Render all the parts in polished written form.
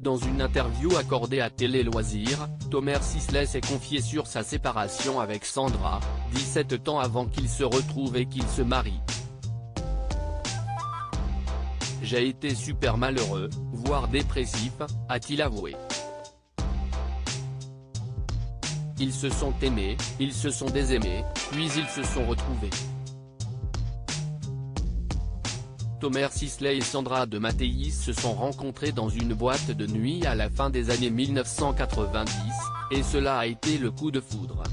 Dans une interview accordée à Télé Loisirs, Thomas Sisley s'est confié sur sa séparation avec Sandra, 17 ans avant qu'ils se retrouvent et qu'ils se marient. « J'ai été super malheureux, voire dépressif », a-t-il avoué. Ils se sont aimés, ils se sont désaimés, puis ils se sont retrouvés. Thomas Sisley et Sandra de Mattéis se sont rencontrés dans une boîte de nuit à la fin des années 1990, et cela a été le coup de foudre.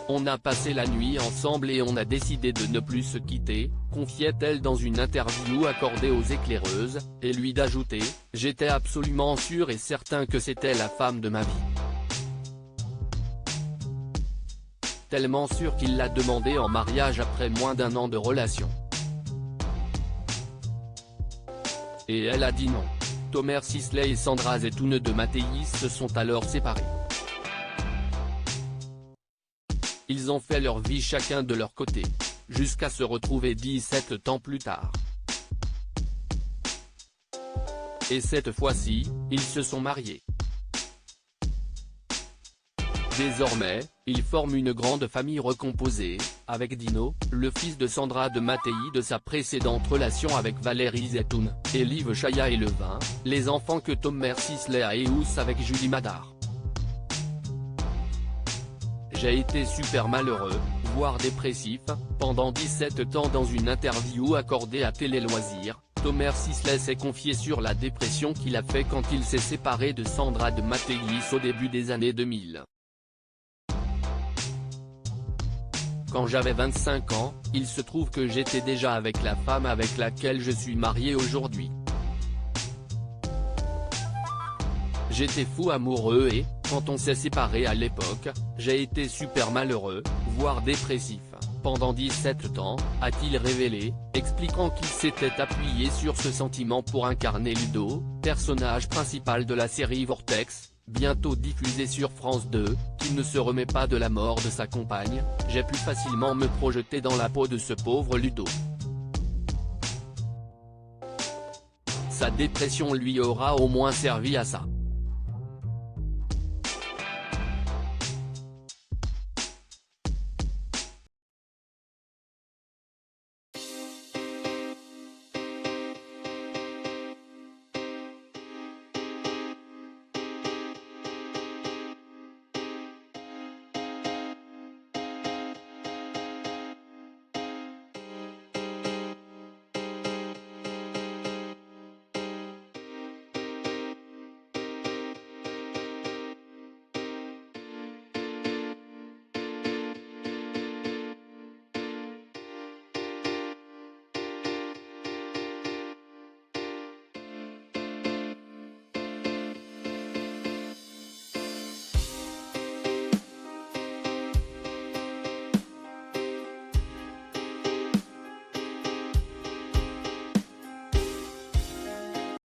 On a passé la nuit ensemble et on a décidé de ne plus se quitter, confiait-elle dans une interview accordée aux éclaireuses, et lui d'ajouter « J'étais absolument sûr et certain que c'était la femme de ma vie. Tellement sûr qu'il l'a demandé en mariage après moins d'1 an de relation. Et elle a dit non. » Thomas Sisley et Sandra Zetoun de Mattéis se sont alors séparés. Ils ont fait leur vie chacun de leur côté, jusqu'à se retrouver 17 ans plus tard. Et cette fois-ci, ils se sont mariés. Désormais, ils forment une grande famille recomposée, avec Dino, le fils de Sandra de Mattéis de sa précédente relation avec Valérie Zetoun, et Liv Chaya et Levin, les enfants que Thomas Sisley a eus avec Julie Madar. J'ai été super malheureux, voire dépressif, pendant 17 ans. Dans une interview accordée à Télé Loisirs, Thomas Sisley s'est confié sur la dépression qu'il a fait quand il s'est séparé de Sandra de Mattéis au début des années 2000. Quand j'avais 25 ans, il se trouve que j'étais déjà avec la femme avec laquelle je suis marié aujourd'hui. J'étais fou amoureux et, quand on s'est séparés à l'époque, j'ai été super malheureux, voire dépressif, pendant 17 ans, a-t-il révélé, expliquant qu'il s'était appuyé sur ce sentiment pour incarner Ludo, personnage principal de la série Vortex, bientôt diffusée sur France 2, qui ne se remet pas de la mort de sa compagne. J'ai pu facilement me projeter dans la peau de ce pauvre Ludo. Sa dépression lui aura au moins servi à ça.